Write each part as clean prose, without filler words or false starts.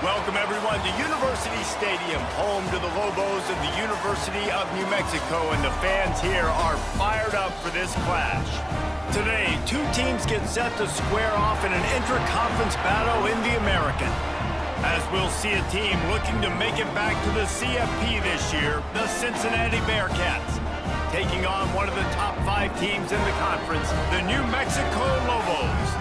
Welcome, everyone, to University Stadium, home to the Lobos of the University of New Mexico, and the fans here are fired up for this clash. Today, two teams get set to square off in an intra-conference battle in the American. As we'll see a team looking to make it back to the CFP this year, the Cincinnati Bearcats, taking on one of the top 5 teams in the conference, the New Mexico Lobos.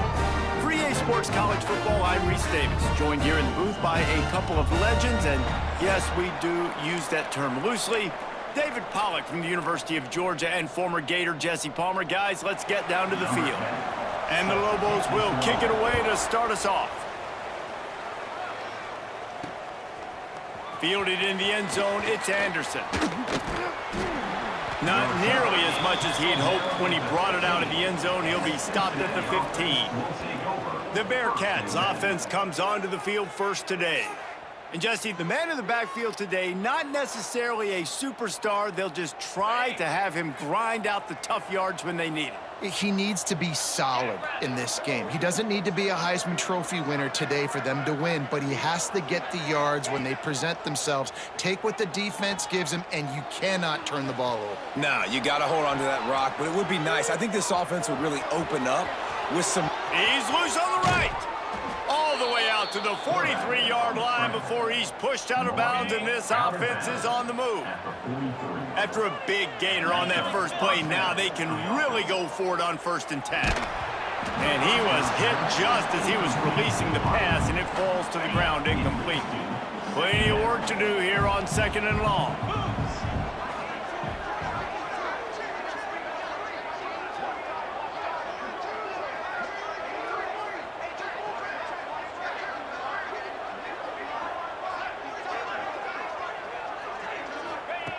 For EA Sports College Football, I'm Reese Davis, joined here in the booth by a couple of legends, and yes, we do use that term loosely. David Pollack from the University of Georgia and former Gator Jesse Palmer. Guys, let's get down to the field. And the Lobos will kick it away to start us off. Fielded in the end zone, it's Anderson. Not nearly as much as he'd hoped when he brought it out of the end zone. He'll be stopped at the 15. The Bearcats offense comes onto the field first today. And Jesse, the man in the backfield today, not necessarily a superstar. They'll just try to have him grind out the tough yards when they need it. He needs to be solid in this game. He doesn't need to be a Heisman Trophy winner today for them to win, but he has to get the yards when they present themselves. Take what the defense gives him, and you cannot turn the ball over. No, you got to hold on to that rock, but it would be nice. I think this offense would really open up with some... He's loose on the right. All the way out to the 43-yard line before he's pushed out of bounds, and this offense is on the move. After a big gainer on that first play, now they can really go for it on 1st and 10. And he was hit just as he was releasing the pass, and it falls to the ground incomplete. Plenty of work to do here on 2nd and long.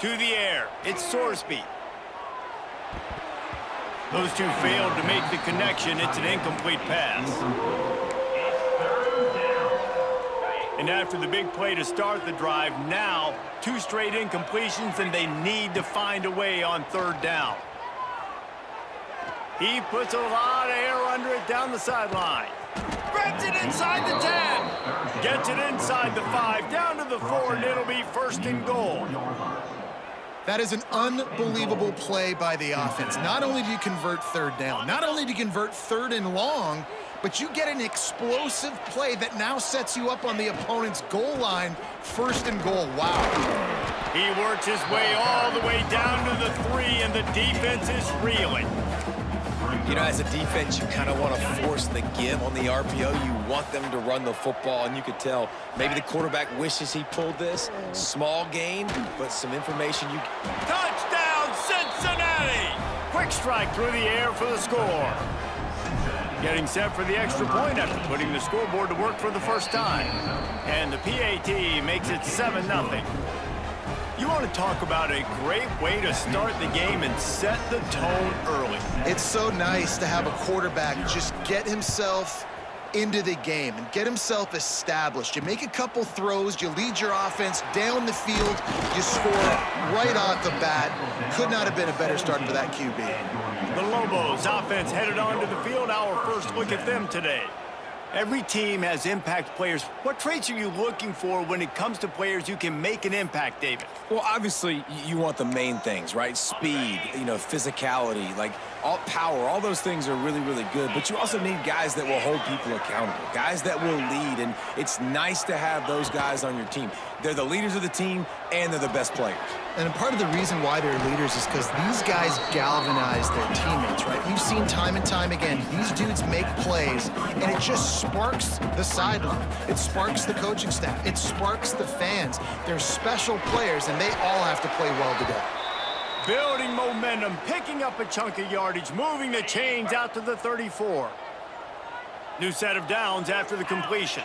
To the air, it's Sorsby. Those two failed to make the connection. It's an incomplete pass. And after the big play to start the drive, now 2 straight incompletions, and they need to find a way on 3rd down. He puts a lot of air under it down the sideline. Grabs it inside the 10. Gets it inside the 5, down to the 4, and it'll be 1st and goal. That is an unbelievable play by the offense. Not only do you convert 3rd down, not only do you convert 3rd and long, but you get an explosive play that now sets you up on the opponent's goal line, 1st and goal. Wow. He works his way all the way down to the 3, and the defense is reeling. You know, as a defense, you kind of want to force the give on the RPO. You want them to run the football, and you could tell maybe the quarterback wishes he pulled this. Small gain, but some information you... Touchdown, Cincinnati! Quick strike through the air for the score. Getting set for the extra point after putting the scoreboard to work for the first time. And the PAT makes it 7-0. You want to talk about a great way to start the game and set the tone early. It's so nice to have a quarterback just get himself into the game and get himself established. You make a couple throws, you lead your offense down the field, you score right off the bat. Could not have been a better start for that QB. The Lobos offense headed onto the field. Our first look at them today. Every team has impact players. What traits are you looking for when it comes to players who can make an impact, David? Well, obviously, you want the main things, right? Speed, physicality, like all power, all those things are really, really good. But you also need guys that will hold people accountable, guys that will lead. And it's nice to have those guys on your team. They're the leaders of the team, and they're the best players. And part of the reason why they're leaders is because these guys galvanize their teammates, right? We've seen time and time again, these dudes make plays, and it just sparks the sideline. It sparks the coaching staff. It sparks the fans. They're special players, and they all have to play well today. Building momentum, picking up a chunk of yardage, moving the chains out to the 34. New set of downs after the completion.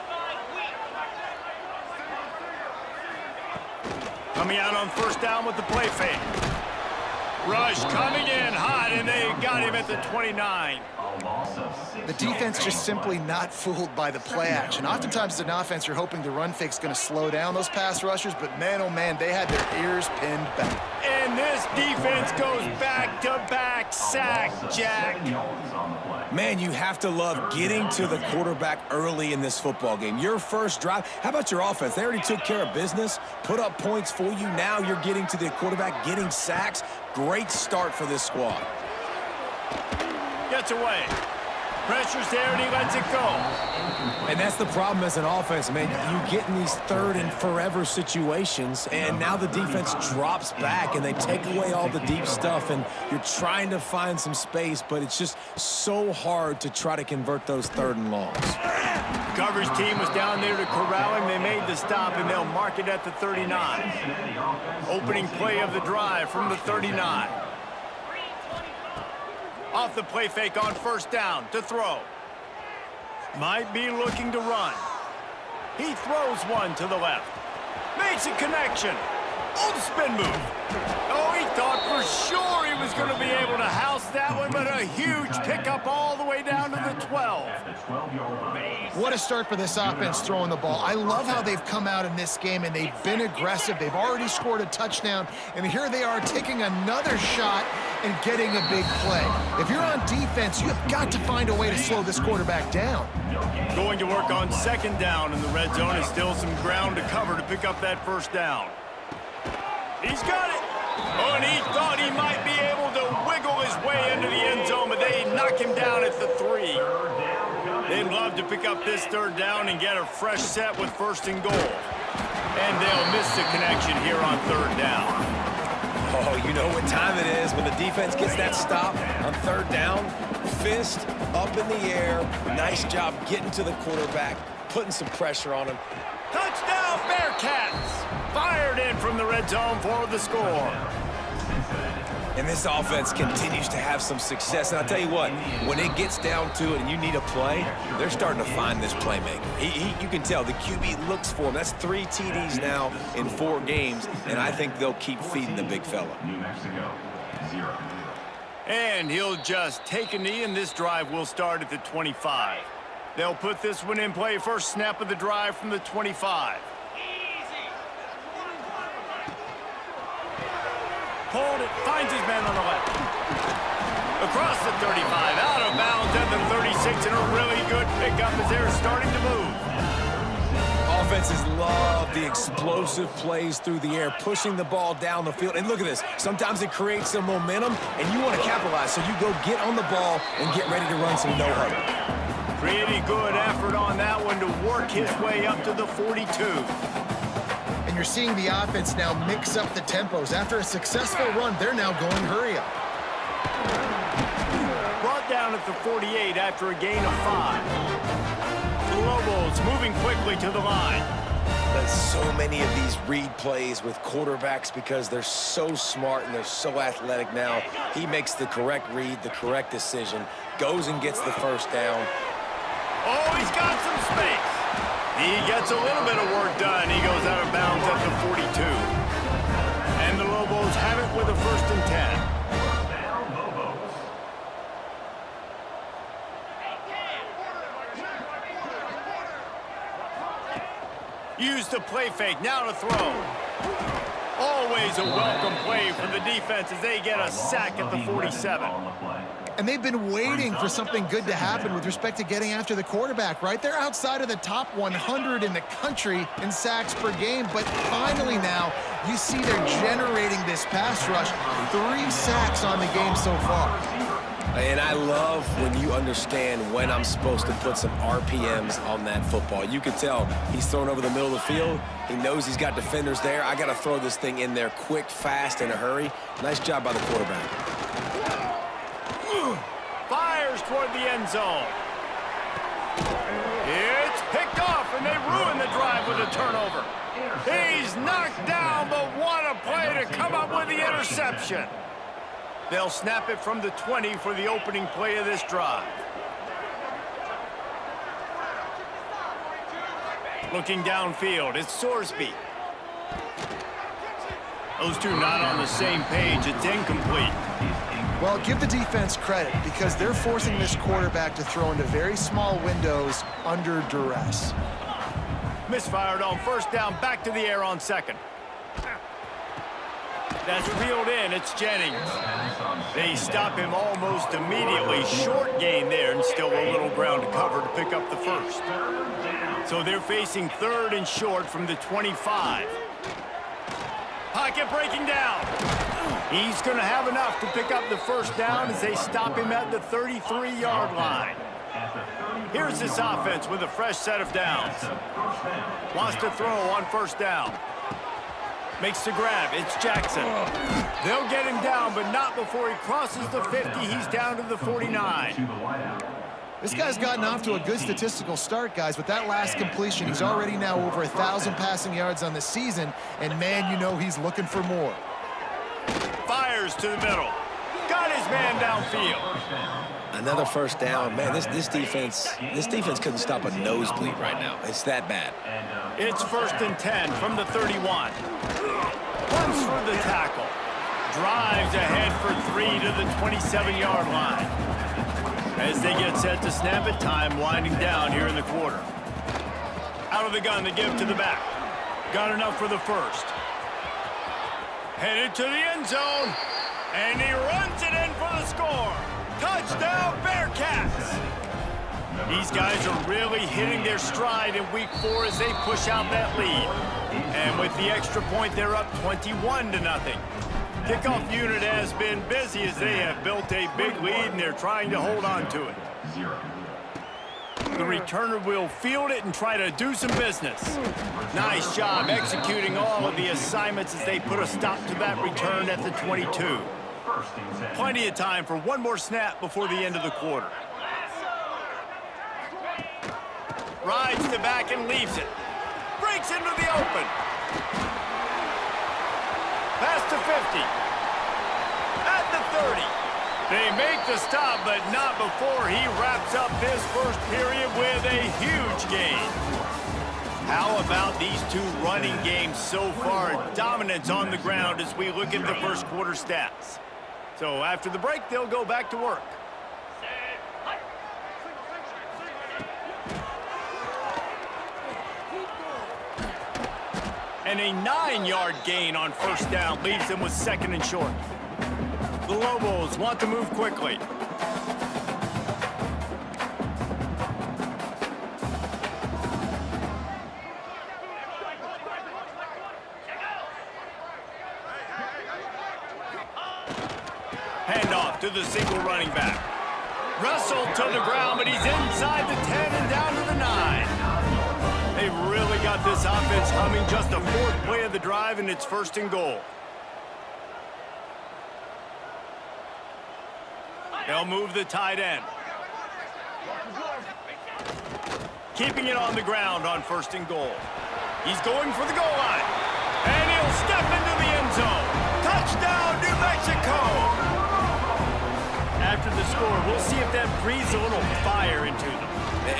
Coming out on first down with the play fake. Rush coming in hot, and they got him at the 29. The defense just simply not fooled by the play action. Oftentimes as an offense, you're hoping the run fake's going to slow down those pass rushers, but man, oh man, they had their ears pinned back. And this defense goes back-to-back sack, Jack. Man, you have to love getting to the quarterback early in this football game. Your first drive, how about your offense? They already took care of business, put up points for you. Now you're getting to the quarterback, getting sacks. Great start for this squad. Gets away. Pressure's there, and he lets it go. And that's the problem as an offense, man. You get in these third and forever situations, and now the defense drops back, and they take away all the deep stuff, and you're trying to find some space, but it's just so hard to try to convert those third and longs. Coverage team was down there to corral him. They made the stop, and they'll mark it at the 39. Opening play of the drive from the 39. Off the play fake on first down to throw. Might be looking to run. He throws one to the left. Makes a connection. Oh, the spin move. Oh, he thought for sure he was going to be able to house that one, but a huge pickup all the way down to the 12. What a start for this offense throwing the ball. I love how they've come out in this game, and they've been aggressive. They've already scored a touchdown, and here they are taking another shot and getting a big play. If you're on defense, you have got to find a way to slow this quarterback down. Going to work on second down in the red zone. Is still some ground to cover to pick up that first down. He's got it. Oh, and he thought he might be able to wiggle his way into the end zone, but they knock him down at the 3. They'd love to pick up this third down and get a fresh set with first and goal. And they'll miss the connection here on third down. Oh, you know what time it is when the defense gets that stop on third down. Fist up in the air. Nice job getting to the quarterback, putting some pressure on him. Touchdown, Bearcats! Fired in from the red zone for the score. And this offense continues to have some success. And I'll tell you what, when it gets down to it and you need a play, they're starting to find this playmaker. You can tell the QB looks for him. That's 3 TDs now in 4 games, and I think they'll keep feeding the big fella. And he'll just take a knee, and this drive will start at the 25. They'll put this one in play. First snap of the drive from the 25. Hold it, finds his man on the left. Across the 35, out of bounds at the 36, and a really good pickup as they're starting to move. Offenses love the explosive plays through the air, pushing the ball down the field. And look at this. Sometimes it creates some momentum, and you want to capitalize. So you go get on the ball and get ready to run some no-huddle. Pretty good effort on that one to work his way up to the 42. And you're seeing the offense now mix up the tempos. After a successful run, they're now going hurry up. Brought down at the 48 after a gain of 5. The Lobos moving quickly to the line. There's so many of these read plays with quarterbacks because they're so smart and they're so athletic now. He makes the correct read, the correct decision, goes and gets the first down. Oh, he's got some space. He gets a little bit of work done. He goes out of bounds at the 42. And the Lobos have it with a 1st and 10. Use the play fake, now to throw. Always a welcome play from the defense as they get a sack at the 47. And they've been waiting for something good to happen with respect to getting after the quarterback, right? They're outside of the top 100 in the country in sacks per game, but finally now you see they're generating this pass rush. 3 sacks on the game so far. And I love when you understand when I'm supposed to put some RPMs on that football. You can tell he's thrown over the middle of the field. He knows he's got defenders there. I got to throw this thing in there quick, fast, in a hurry. Nice job by the quarterback. Fires toward the end zone. It's picked off, and they ruin the drive with a turnover. He's knocked down, but what a play to come up with the interception. They'll snap it from the 20 for the opening play of this drive. Looking downfield, it's Sorsby. Those two not on the same page. It's incomplete. Well, give the defense credit because they're forcing this quarterback to throw into very small windows under duress. Misfired on first down, back to the air on second. That's reeled in, it's Jennings. They stop him almost immediately. Short gain there and still a little ground to cover to pick up the first. So they're facing 3rd and short from the 25. Pocket breaking down. He's going to have enough to pick up the first down as they stop him at the 33-yard line. Here's this offense with a fresh set of downs. Wants to throw on first down. Makes the grab. It's Jackson. They'll get him down, but not before he crosses the 50. He's down to the 49. This guy's gotten off to a good statistical start, guys. With that last completion, he's already now over 1,000 passing yards on the season, and man, you know he's looking for more. Fires to the middle. Got his man downfield. Another first down. Man, this defense couldn't stop a nosebleed right now. It's that bad. It's 1st and 10 from the 31. Runs for the tackle. Drives ahead for 3 to the 27-yard line. As they get set to snap it, time winding down here in the quarter. Out of the gun, the give to the back. Got enough for the first. Headed to the end zone. And he runs it in for the score. Touchdown, Bearcats! These guys are really hitting their stride in week 4 as they push out that lead. And with the extra point, they're up 21-0. Kickoff unit has been busy as they have built a big lead and they're trying to hold on to it. The returner will field it and try to do some business. Nice job executing all of the assignments as they put a stop to that return at the 22. Plenty of time for one more snap before the end of the quarter. Rides the back and leaves it. Breaks into the open. Past the 50. At the 30. They make the stop, but not before he wraps up this first period with a huge gain. How about these two running games so far? Dominance on the ground as we look at the first quarter stats. So after the break, they'll go back to work. And a 9-yard gain on first down leaves them with 2nd and short. The Lobos want to move quickly. Handoff to the single running back. Russell to the ground, but he's inside the 10 and down to the 9. They've really got this offense humming. Just the 4th play of the drive, and it's 1st and goal. They'll move the tight end. Keeping it on the ground on 1st and goal. He's going for the goal line. And he'll step into the end zone. Touchdown, New Mexico! After the score, we'll see if that breathes a little fire into them.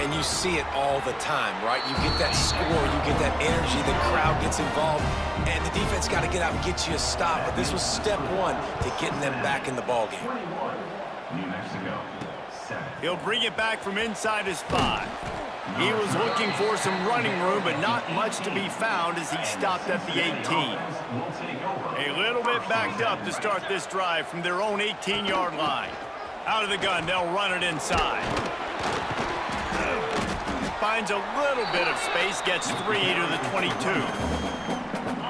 And you see it all the time, right? You get that score, you get that energy, the crowd gets involved, and the defense got to get out and get you a stop. But this was step 1 to getting them back in the ballgame. He'll bring it back from inside his 5. He was looking for some running room, but not much to be found as he stopped at the 18. A little bit backed up to start this drive from their own 18-yard line. Out of the gun, they'll run it inside. Finds a little bit of space, gets 3 to the 22.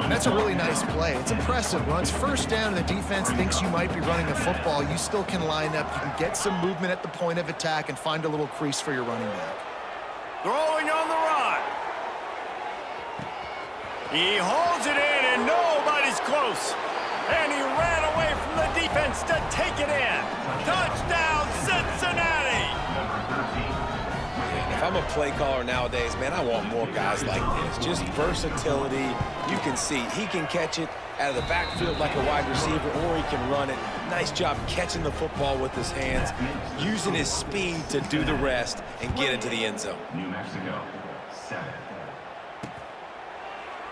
And that's a really nice play. It's impressive. Runs first down, and the defense thinks you might be running the football. You still can line up. You can get some movement at the point of attack and find a little crease for your running back. Throwing on the run. He holds it in, and nobody's close. And he ran away from the defense to take it in. Touchdown, Cincinnati! If I'm a play caller nowadays, man, I want more guys like this. Just versatility. You can see he can catch it out of the backfield like a wide receiver, or he can run it. Nice job catching the football with his hands, using his speed to do the rest and get into the end zone. New Mexico, 7.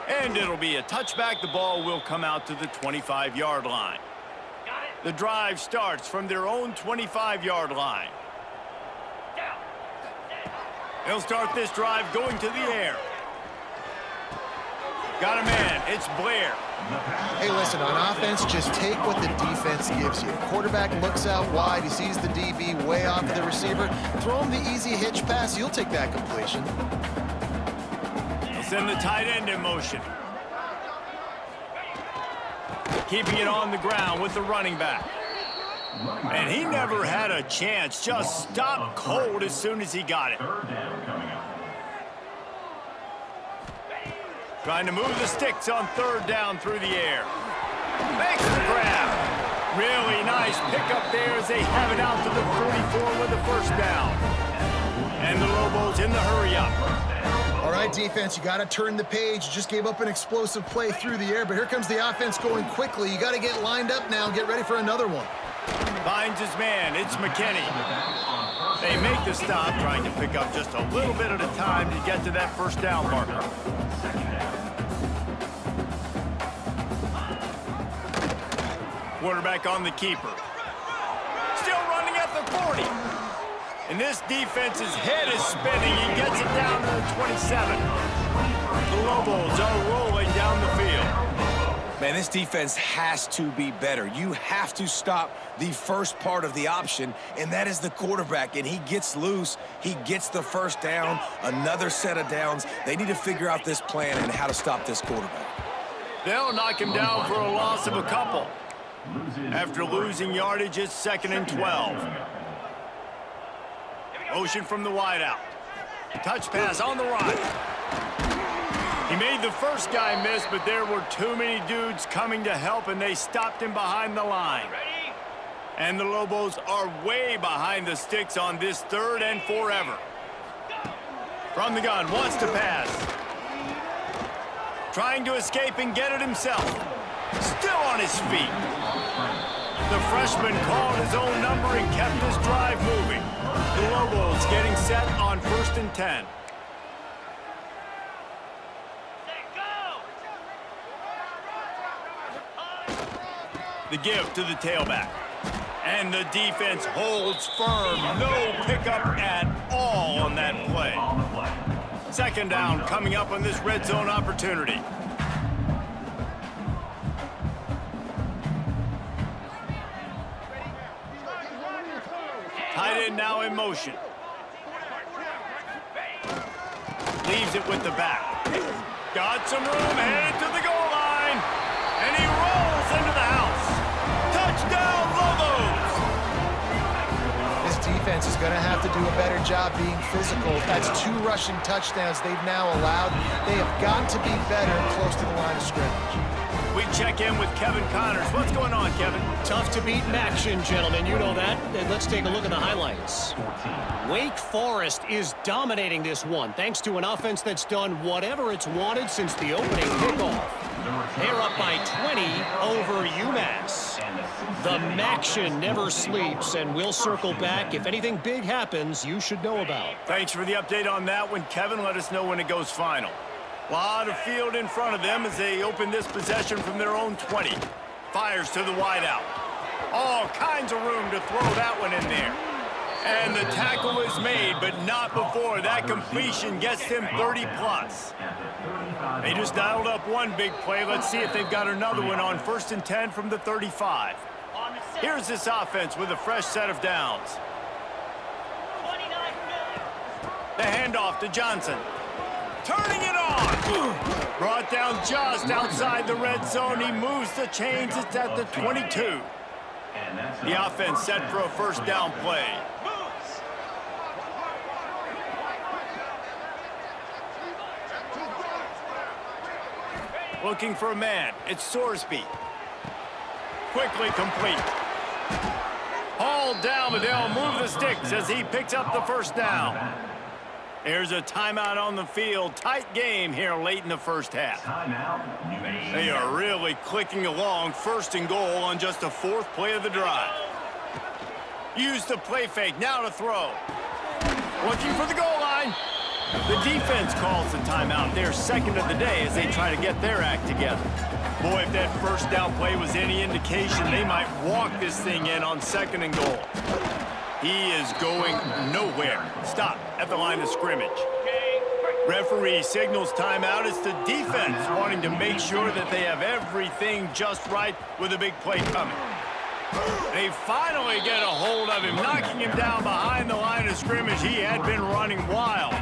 And it'll be a touchback. The ball will come out to the 25-yard line. The drive starts from their own 25-yard line. They'll start this drive going to the air. Got a man. It's Blair. Hey, listen, on offense, just take what the defense gives you. Quarterback looks out wide. He sees the DB way off of the receiver. Throw him the easy hitch pass. You'll take that completion. They'll send the tight end in motion. Keeping it on the ground with the running back. And he never had a chance. Just stopped cold as soon as he got it. Trying to move the sticks on third down through the air. Makes the grab. Really nice pickup there as they have it out to the 44 with the first down. And the Lobos in the hurry-up. All right, defense, you got to turn the page. You just gave up an explosive play through the air, but here comes the offense going quickly. You got to get lined up now and get ready for another one. Finds his man. It's McKinney. They make the stop, trying to pick up just a little bit at a time to get to that first down marker. Quarterback on the keeper. Still running at the 40. And this defense's head is spinning. He gets it down to the 27. The Lobos are rolling down the field. Man, this defense has to be better. You have to stop the first part of the option, and that is the quarterback. And he gets loose. He gets the first down, another set of downs. They need to figure out this plan and how to stop this quarterback. They'll knock him down for a loss of a couple. After losing yardage, it's 2nd and 12. Motion from the wideout. Touch pass on the run. He made the first guy miss, but there were too many dudes coming to help, and they stopped him behind the line. And the Lobos are way behind the sticks on this 3rd and forever. From the gun, wants to pass. Trying to escape and get it himself. Still on his feet. The freshman called his own number and kept this drive moving. The Lobos getting set on 1st and 10. The give to the tailback. And the defense holds firm. No pickup at all on that play. 2nd down coming up on this red zone opportunity. Tight end now in motion. Leaves it with the back. Got some room, headed to the goal line. And he rolls into the house. Touchdown, Lobos! This defense is going to have to do a better job being physical. That's 2 rushing touchdowns they've now allowed. They have got to be better close to the line of scrimmage. We check in with Kevin Connors. What's going on, Kevin? Tough to beat in action, gentlemen. You know that. And let's take a look at the highlights. Wake Forest is dominating this one, thanks to an offense that's done whatever it's wanted since the opening kickoff. They're up by 20 over UMass. The Maction never sleeps, and we'll circle back. If anything big happens, you should know about. Thanks for the update on that one, Kevin. Let us know when it goes final. A lot of field in front of them as they open this possession from their own 20. Fires to the wideout. All kinds of room to throw that one in there. And the tackle is made, but not before that completion gets him 30+. They just dialed up one big play. Let's see if they've got another one on 1st and 10 from the 35. Here's this offense with a fresh set of downs. The handoff to Johnson. Turning it on. Brought down just outside the red zone. He moves the chains. It's at the 22. The offense set for a first down play. Looking for a man. It's Sorsby. Quickly complete. Hauled down, but they'll move the sticks as he picks up the first down. There's a timeout on the field. Tight game here late in the first half. They are really clicking along. First and goal on just the fourth play of the drive. Use the play fake. Now to throw. Looking for the goal line. The defense calls the timeout. They're second of the day as they try to get their act together. Boy, if that first down play was any indication, they might walk this thing in on second and goal. He is going nowhere. Stop at the line of scrimmage. Referee signals timeout. It's the defense wanting to make sure that they have everything just right with a big play coming. They finally get a hold of him, knocking him down behind the line of scrimmage. He had been running wild.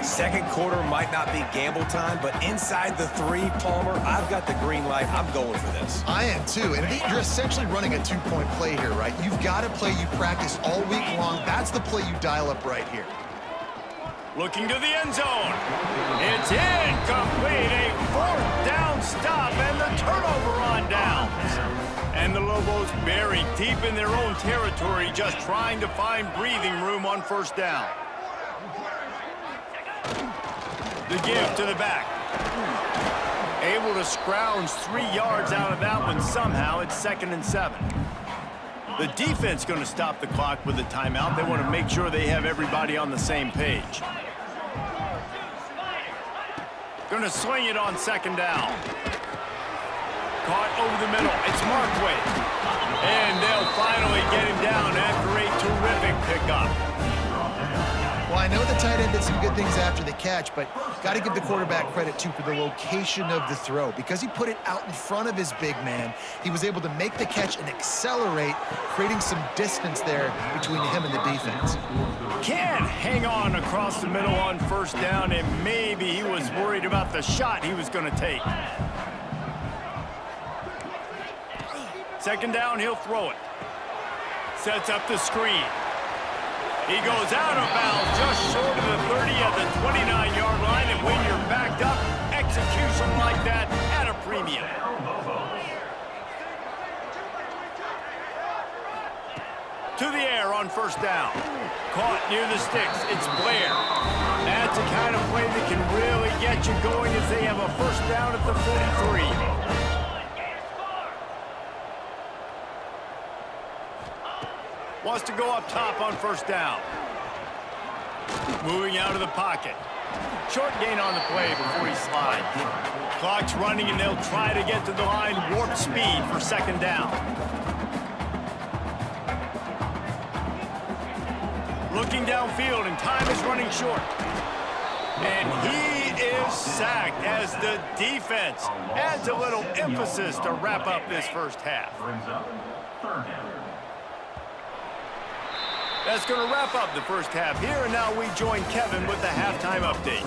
Second quarter might not be gamble time, but inside the 3, Palmer, I've got the green light. I'm going for this. I am too. And you're essentially running a 2-point play here, right? You've got a play you practice all week long. That's the play you dial up right here. Looking to the end zone. It's incomplete. A fourth down stop and the turnover on downs. And the Lobos buried deep in their own territory, just trying to find breathing room on first down. The give to the back. Able to scrounge 3 yards out of that one somehow. It's 2nd and 7. The defense going to stop the clock with the timeout. They want to make sure they have everybody on the same page. Going to sling it on 2nd down. Caught over the middle. It's Markway. And they'll finally get him down after a terrific pickup. Well, I know the tight end did some good things after the catch, but got to give the quarterback credit, too, for the location of the throw. Because he put it out in front of his big man, he was able to make the catch and accelerate, creating some distance there between him and the defense. Can't hang on across the middle on first down, and maybe he was worried about the shot he was going to take. 2nd down, he'll throw it. Sets up the screen. He goes out of bounds just short of the 30 at the 29-yard line, and when you're backed up, execution like that at a premium. To the air on first down. Caught near the sticks. It's Blair. That's the kind of play that can really get you going as they have a first down at the 43. Wants to go up top on first down. Moving out of the pocket. Short gain on the play before he slides. Clock's running, and they'll try to get to the line warp speed for 2nd down. Looking downfield, and time is running short. And he is sacked as the defense adds a little emphasis to wrap up this first half. That's going to wrap up the first half here, and now we join Kevin with the halftime update.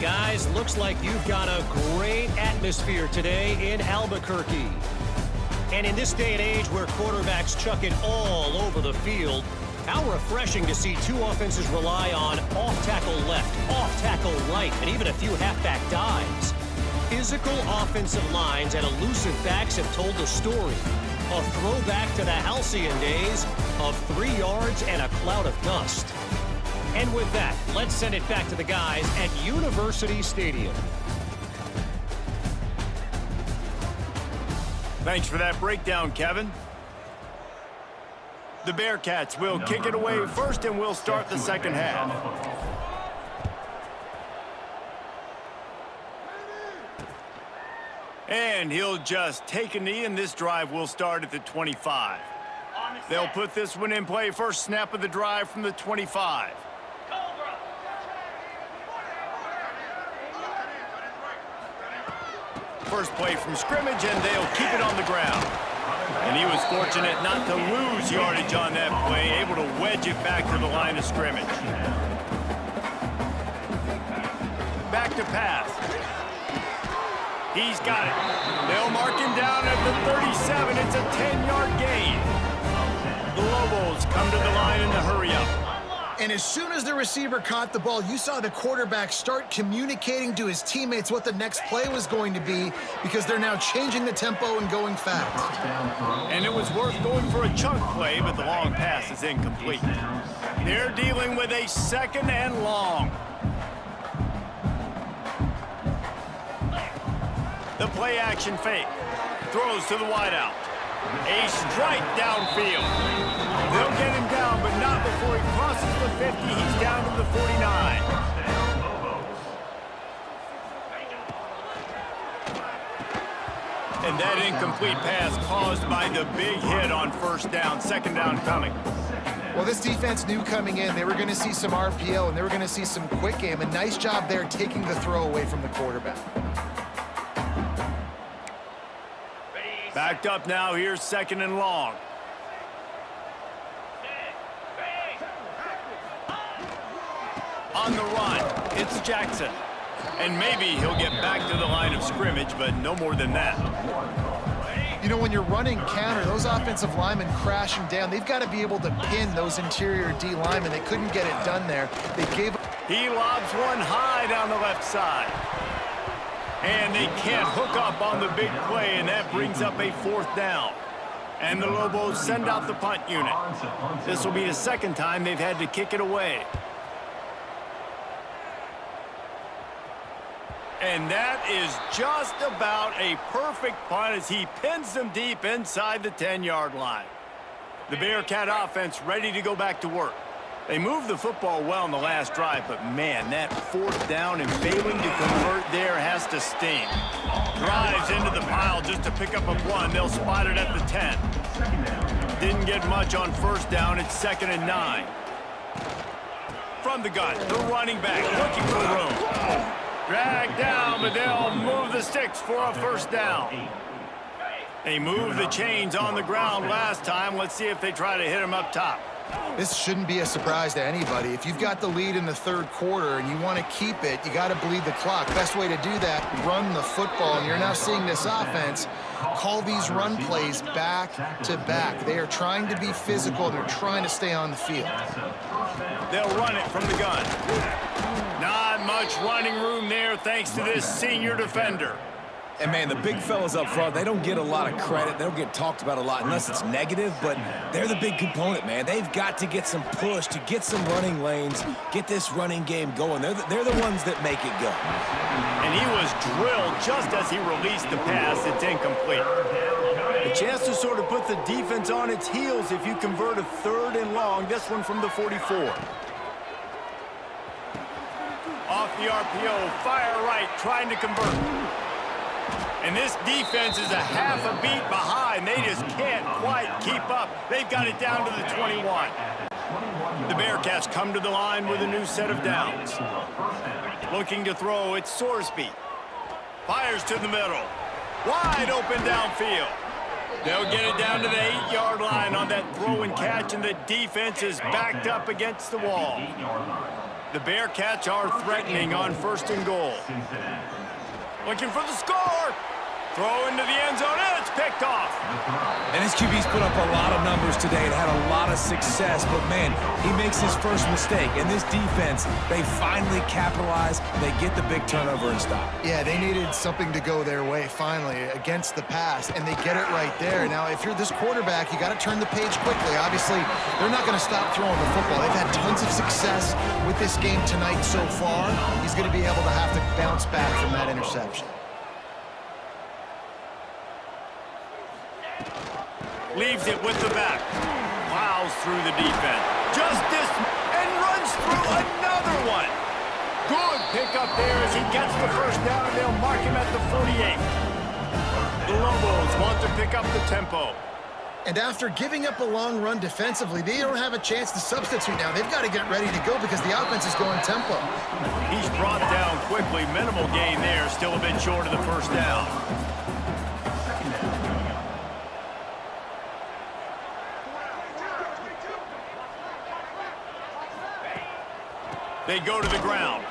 Guys, looks like you've got a great atmosphere today in Albuquerque. And in this day and age where quarterbacks chuck it all over the field, how refreshing to see 2 offenses rely on off-tackle left, off-tackle right, and even a few halfback dives. Physical offensive lines and elusive backs have told the story. A throwback to the halcyon days of 3 yards and a cloud of dust. And with that, let's send it back to the guys at University Stadium. Thanks for that breakdown, Kevin. The Bearcats will kick it away first, and we'll start the second half. And he'll just take a knee, and this drive will start at the 25. They'll put this one in play. First snap of the drive from the 25. first play from scrimmage, and they'll keep it on the ground. And he was fortunate not to lose yardage on that play, able to wedge it back to the line of scrimmage. Back to pass. He's got it. They'll mark him down at the 37. It's a 10-yard gain. The Lobos come to the line in the hurry-up. And as soon as the receiver caught the ball, you saw the quarterback start communicating to his teammates what the next play was going to be, because they're now changing the tempo and going fast. And it was worth going for a chunk play, but the long pass is incomplete. They're dealing with a 2nd and long. The play action fake. Throws to the wideout. A strike downfield. They'll get him down, but not before he crosses the 50. He's down to the 49. And that incomplete pass caused by the big hit on first down. 2nd down coming. Well, this defense knew coming in they were going to see some RPO and they were going to see some quick game. A nice job there taking the throw away from the quarterback. Backed up now. Here's 2nd and long. On the run, it's Jackson. And maybe he'll get back to the line of scrimmage, but no more than that. You know, when you're running counter, those offensive linemen crashing down, they've got to be able to pin those interior D linemen. They couldn't get it done there. They gave. He lobs one high down the left side. And they can't hook up on the big play, and that brings up a 4th down. And the Lobos send out the punt unit. This will be the 2nd time they've had to kick it away. And that is just about a perfect punt as he pins them deep inside the 10-yard line. The Bearcat offense ready to go back to work. They moved the football well in the last drive, but man, that 4th down and failing to convert there has to sting. Drives into the pile just to pick up a 1. They'll spot it at the 10. Didn't get much on first down. It's 2nd and 9. From the gun, the running back looking for room. Dragged down, but they'll move the sticks for a first down. They moved the chains on the ground last time. Let's see if they try to hit him up top. This shouldn't be a surprise to anybody. If you've got the lead in the 3rd quarter and you want to keep it, you got to bleed the clock. Best way to do that, run the football. And you're now seeing this offense call these run plays back to back. They are trying to be physical. They're trying to stay on the field. They'll run it from the gun. Not much running room there thanks to this senior defender. And, man, the big fellas up front, they don't get a lot of credit. They don't get talked about a lot unless it's negative, but they're the big component, man. They've got to get some push, to get some running lanes, get this running game going. They're the ones that make it go. And he was drilled just as he released the pass. It's incomplete. A chance to sort of put the defense on its heels if you convert a 3rd and long. This one from the 44. Off the RPO, fire right, trying to convert. And this defense is a half a beat behind. They just can't quite keep up. They've got it down to the 21. The Bearcats come to the line with a new set of downs. Looking to throw, it's Sorsby. Fires to the middle. Wide open downfield. They'll get it down to the 8-yard line on that throw and catch, and the defense is backed up against the wall. The Bearcats are threatening on 1st and goal. Looking for the score. Throw into the end zone, and it's picked off. And his QB's put up a lot of numbers today and had a lot of success, but, man, he makes his first mistake. And this defense, they finally capitalize. They get the big turnover and stop. Yeah, they needed something to go their way, finally, against the pass, and they get it right there. Now, if you're this quarterback, you got to turn the page quickly. Obviously, they're not going to stop throwing the football. They've had tons of success with this game tonight so far. He's going to be able to have to bounce back from that interception. Leaves it with the back. Plows through the defense. Justice, and runs through another one. Good pickup there as he gets the first down, and they'll mark him at the 48. The Lobos want to pick up the tempo. And after giving up a long run defensively, they don't have a chance to substitute now. They've got to get ready to go because the offense is going tempo. He's brought down quickly. Minimal gain there. Still a bit short of the first down. They go to the ground.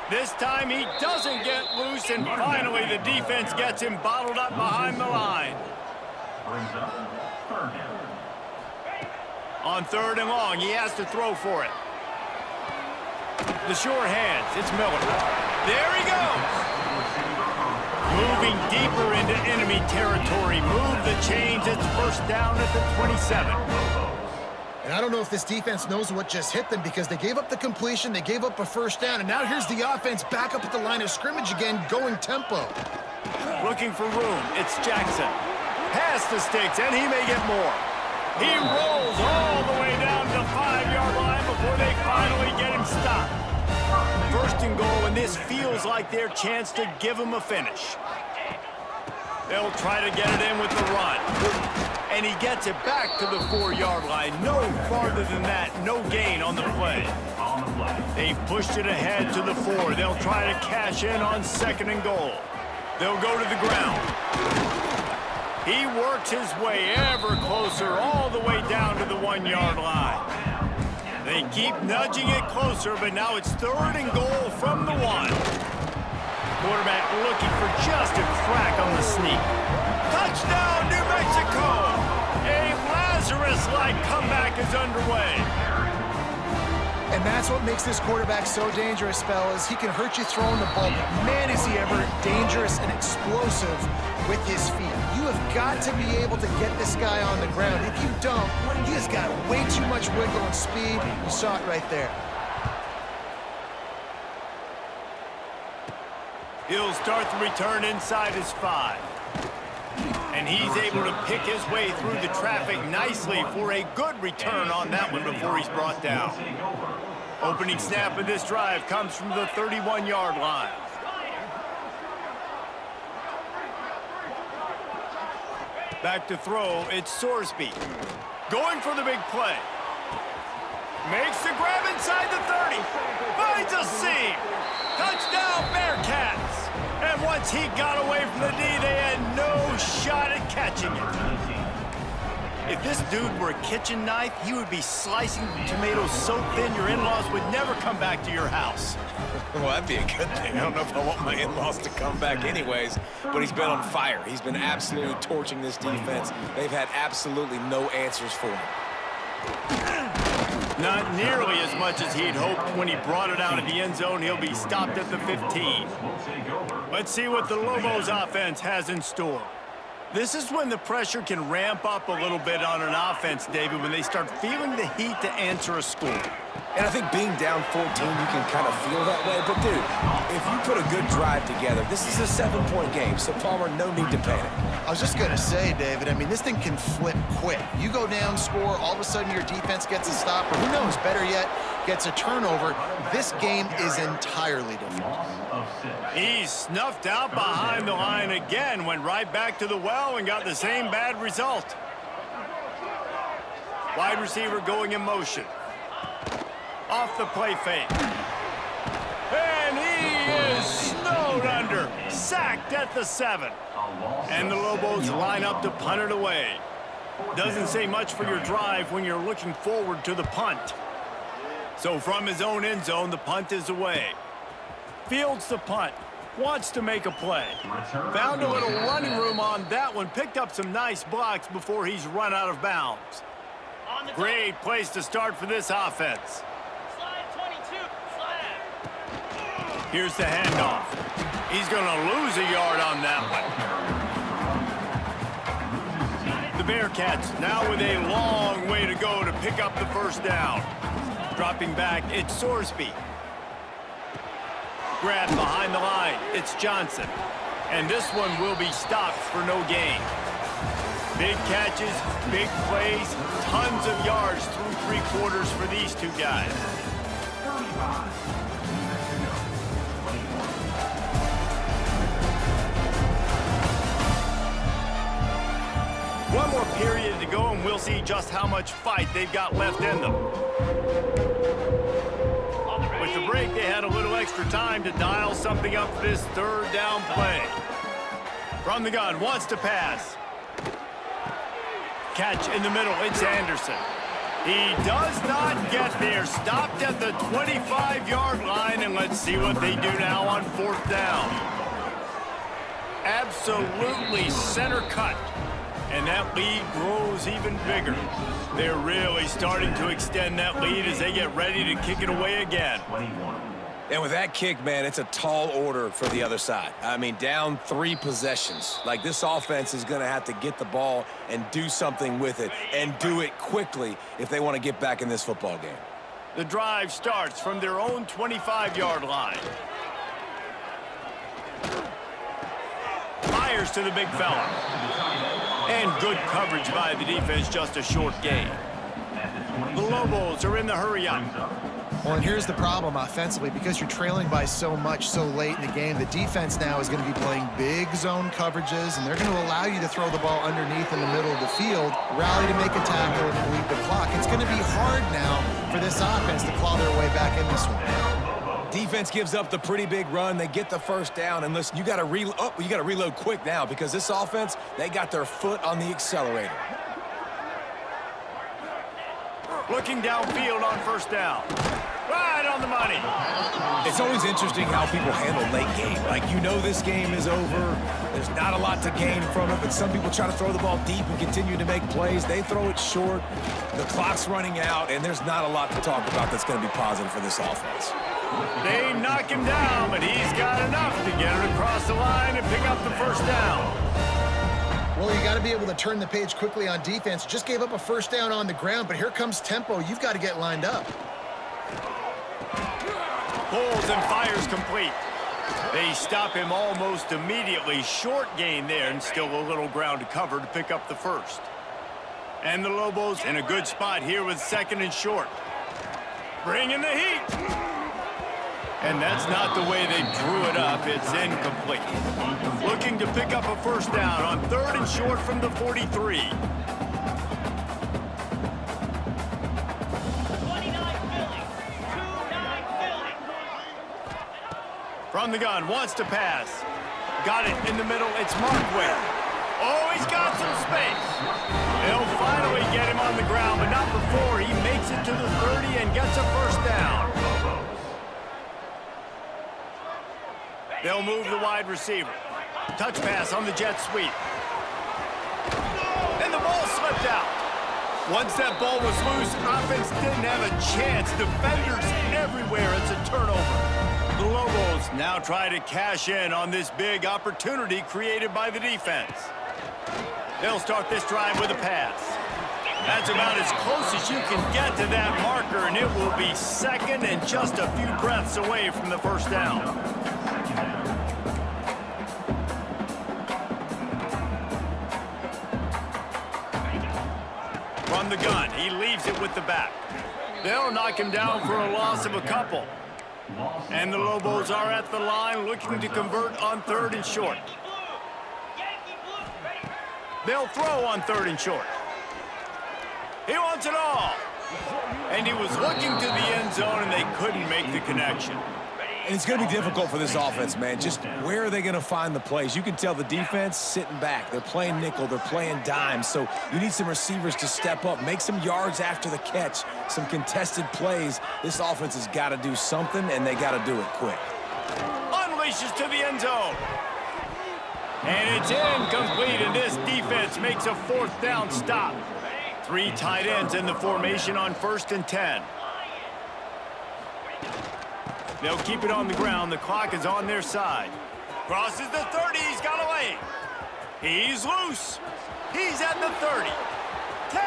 This time he doesn't get loose, and finally the defense gets him bottled up behind the line. Brings up third down. On 3rd and long, he has to throw for it. The sure hands, it's Miller. There he goes. Moving deeper into enemy territory. Move the chains, it's 1st down at the 27. And I don't know if this defense knows what just hit them because they gave up the completion, they gave up a 1st down, and now here's the offense back up at the line of scrimmage again, going tempo. Looking for room, it's Jackson. Pass the sticks, and he may get more. He rolls all the way down to the 5-yard line before they finally get him stopped. 1st and goal, and this feels like their chance to give him a finish. They'll try to get it in with the run. And he gets it back to the 4-yard line. No farther than that, no gain on the play. They've pushed it ahead to the 4. They'll try to cash in on 2nd and goal. They'll go to the ground. He works his way ever closer all the way down to the 1-yard line. They keep nudging it closer, but now it's 3rd and goal from the 1. Quarterback looking for just a crack on the sneak. Touchdown, New Mexico! A Lazarus-like comeback is underway. And that's what makes this quarterback so dangerous, fellas. He can hurt you throwing the ball, but man, is he ever dangerous and explosive with his feet. You have got to be able to get this guy on the ground. If you don't, he has got way too much wiggle and speed. You saw it right there. He'll start the return inside his 5. And he's able to pick his way through the traffic nicely for a good return on that one before he's brought down. Opening snap of this drive comes from the 31-yard line. Back to throw, it's Sorsby. Going for the big play. Makes the grab inside the 30. Finds a seam. Touchdown, Bearcats! And once he got away from the D, they had no shot at catching it. If this dude were a kitchen knife, he would be slicing tomatoes so thin your in-laws would never come back to your house. Well, that'd be a good thing. I don't know if I want my in-laws to come back anyways, but he's been on fire. He's been absolutely torching this defense. They've had absolutely no answers for him. Not nearly as much as he'd hoped when he brought it out of the end zone. He'll be stopped at the 15. Let's see what the Lobos offense has in store. This is when the pressure can ramp up a little bit on an offense, David, when they start feeling the heat to answer a score. And I think being down 14, you can kind of feel that way. But, dude, if you put a good drive together, this is a 7-point game, so, Palmer, no need to panic. I was just going to say, David, I mean, this thing can flip quick. You go down, score, all of a sudden your defense gets a stop, or who knows, better yet, gets a turnover. This game is entirely different. He's snuffed out behind the line again, went right back to the well and got the same bad result. Wide receiver going in motion. Off the play fake. And he is snowed under. Sacked at the 7. And the Lobos line up to punt it away. Doesn't say much for your drive when you're looking forward to the punt. So from his own end zone, the punt is away. Fields the punt. Wants to make a play. Found a little running room on that one. Picked up some nice blocks before he's run out of bounds. Great place to start for this offense. Here's the handoff. He's going to lose a yard on that one. The Bearcats now with a long way to go to pick up the 1st down. Dropping back, it's Sorsby. Grab behind the line, it's Johnson. And this one will be stopped for no gain. Big catches, big plays, tons of yards through 3 quarters for these two guys. One more period to go, and we'll see just how much fight they've got left in them. With the break, they had a little extra time to dial something up for this 3rd down play. From the gun, wants to pass. Catch in the middle, it's Anderson. He does not get there. Stopped at the 25-yard line, and let's see what they do now on 4th down. Absolutely center cut. And that lead grows even bigger. They're really starting to extend that lead as they get ready to kick it away again. And with that kick, man, it's a tall order for the other side. I mean, down 3 possessions. Like, this offense is going to have to get the ball and do something with it, and do it quickly if they want to get back in this football game. The drive starts from their own 25-yard line. Fires to the big fella. And good coverage by the defense, just a short gain. The Lobos are in the hurry-up. Well, and here's the problem offensively. Because you're trailing by so much so late in the game, the defense now is going to be playing big zone coverages, and they're going to allow you to throw the ball underneath in the middle of the field, rally to make a tackle, and bleed the clock. It's going to be hard now for this offense to claw their way back in this one. Defense gives up the pretty big run. They get the 1st down, and listen, you got to reload quick now, because this offense, they got their foot on the accelerator. Looking downfield on 1st down. Right on the money. It's always interesting how people handle late game. Like, you know this game is over. There's not a lot to gain from it, but some people try to throw the ball deep and continue to make plays. They throw it short. The clock's running out, and there's not a lot to talk about that's going to be positive for this offense. They knock him down, but he's got enough to get it across the line and pick up the 1st down. Well, you got to be able to turn the page quickly on defense. Just gave up a 1st down on the ground, but here comes tempo. You've got to get lined up. Pulls and fires complete. They stop him almost immediately. Short gain there, and still a little ground to cover to pick up the 1st. And the Lobos in a good spot here with 2nd and short. Bringing the heat. And that's not the way they drew it up. It's incomplete. Looking to pick up a 1st down on 3rd and short from the 43. From the gun, wants to pass. Got it in the middle. It's Markway. Oh, he's got some space. They'll finally get him on the ground, but not before he makes it to the 30 and gets a 1st down. They'll move the wide receiver. Touch pass on the jet sweep. And the ball slipped out. Once that ball was loose, offense didn't have a chance. Defenders everywhere. It's a turnover. The Lobos now try to cash in on this big opportunity created by the defense. They'll start this drive with a pass. That's about as close as you can get to that marker, and it will be 2nd and just a few breaths away from the 1st down. From the gun, he leaves it with the back. They'll knock him down for a loss of a couple. And the Lobos are at the line looking to convert on 3rd and short. They'll throw on 3rd and short. He wants it all. And he was looking to the end zone, and they couldn't make the connection. And it's going to be difficult for this offense, man. Just where are they going to find the plays? You can tell the defense sitting back. They're playing nickel. They're playing dime. So you need some receivers to step up, make some yards after the catch, some contested plays. This offense has got to do something, and they got to do it quick. Unleashes to the end zone. And it's incomplete, and this defense makes a 4th down stop. 3 tight ends in the formation on 1st and 10. They'll keep it on the ground. The clock is on their side. Crosses the 30. He's got a lane. He's loose. He's at the 30. 10.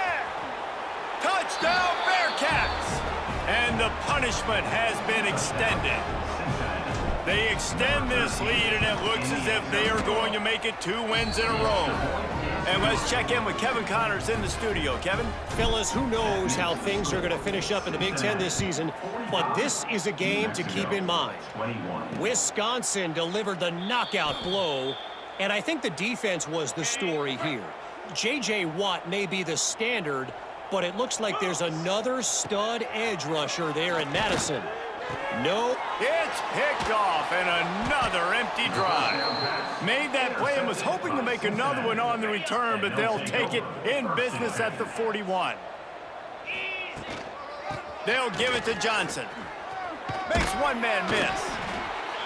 Touchdown, Bearcats. And the punishment has been extended. They extend this lead, and it looks as if they are going to make it 2 wins in a row. And let's check in with Kevin Connors in the studio. Kevin? Fellas, who knows how things are going to finish up in the Big Ten this season, but this is a game to keep in mind. Wisconsin delivered the knockout blow, and I think the defense was the story here. J.J. Watt may be the standard, but it looks like there's another stud edge rusher there in Madison. No. It's picked off, and another empty drive. Made that play and was hoping to make another one on the return, but they'll take it in business at the 41. They'll give it to Johnson. Makes one man miss.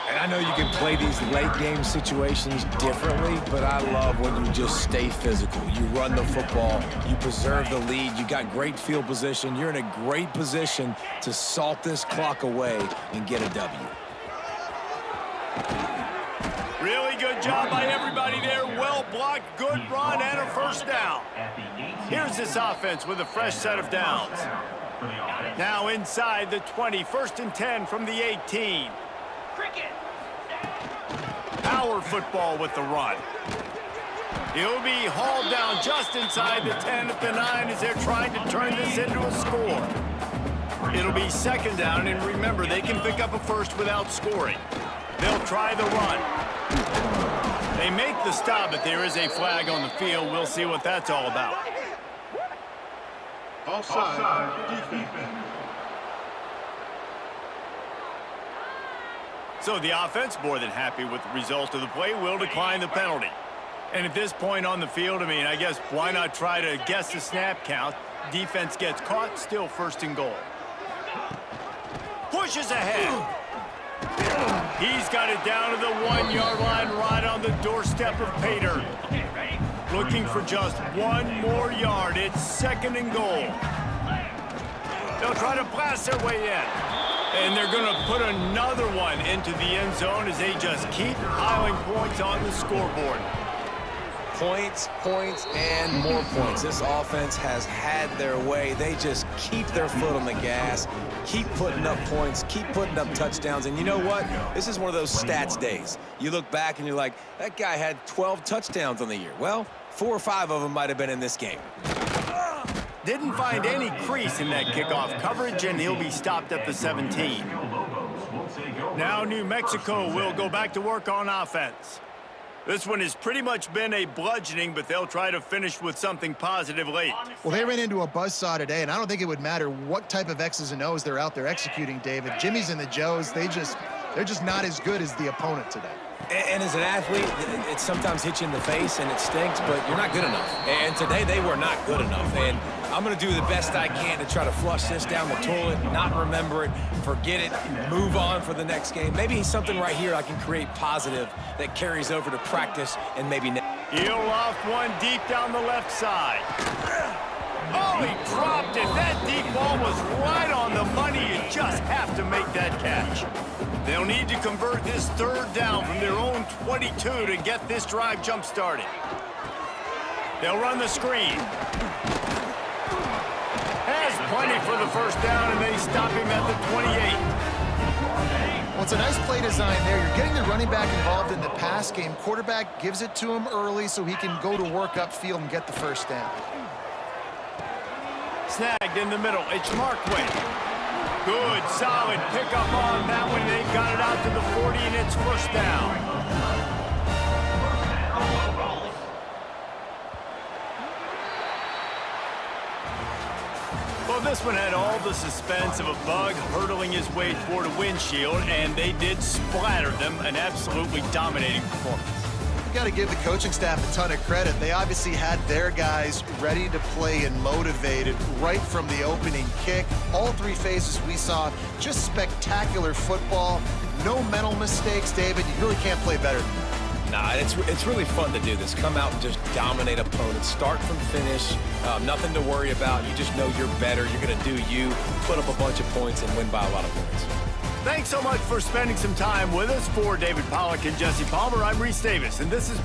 And I know you can play these late-game situations differently, but I love when you just stay physical. You run the football, you preserve the lead, you got great field position. You're in a great position to salt this clock away and get a W. Really good job by everybody there. Well blocked, good run, and a first down. Here's this offense with a fresh set of downs. Now inside the 20, 1st and 10 from the 18. Power football with the run. He'll be hauled down just inside the 10 at the 9 as they're trying to turn this into a score. It'll be 2nd down, and remember, they can pick up a first without scoring. They'll try the run. They make the stop, but there is a flag on the field. We'll see what that's all about. Offside. Defense. So the offense, more than happy with the result of the play, will decline the penalty. And at this point on the field, I mean, I guess why not try to guess the snap count? Defense gets caught, still 1st and goal. Pushes ahead. He's got it down to the 1-yard line, right on the doorstep of Pater. Looking for just 1 more yard. It's 2nd and goal. They'll try to blast their way in. And they're going to put another one into the end zone as they just keep piling points on the scoreboard. Points, points, and more points. This offense has had their way. They just keep their foot on the gas, keep putting up points, keep putting up touchdowns. And you know what? This is one of those stats days. You look back and you're like, that guy had 12 touchdowns on the year. Well, 4 or 5 of them might have been in this game. Didn't find any crease in that kickoff coverage, and he'll be stopped at the 17. Now New Mexico will go back to work on offense. This one has pretty much been a bludgeoning, but they'll try to finish with something positive late. Well, they ran into a buzzsaw today, and I don't think it would matter what type of X's and O's they're out there executing, David. Jimmy's and the Joes, they're just not as good as the opponent today. And as an athlete, it sometimes hits you in the face and it stinks, but you're not good enough. And today they were not good enough. And I'm going to do the best I can to try to flush this down the toilet, not remember it, forget it, move on for the next game. Maybe something right here I can create positive that carries over to practice and maybe He'll loft one deep down the left side. Oh, he dropped it. That deep ball was right on the money. You just have to make that catch. They'll need to convert this 3rd down from their own 22 to get this drive jump-started. They'll run the screen. Has plenty for the 1st down, and they stop him at the 28. Well, it's a nice play design there. You're getting the running back involved in the pass game. Quarterback gives it to him early so he can go to work upfield and get the 1st down. Snagged in the middle. It's Markway. Good, solid pickup on that one. They've got it out to the 40, and it's 1st down. Well, this one had all the suspense of a bug hurtling his way toward a windshield, and they did splatter them. An absolutely dominating performance. Got to give the coaching staff a ton of credit. They obviously had their guys ready to play and motivated right from the opening kick. All 3 phases we saw, just spectacular football. No mental mistakes, David. You really can't play better than that. Nah, it's really fun to do this. Come out and just dominate opponents. Start from finish. Nothing to worry about. You just know you're better. You're going to do you, put up a bunch of points, and win by a lot of points. Thanks so much for spending some time with us. For David Pollack and Jesse Palmer, I'm Reese Davis, and this is...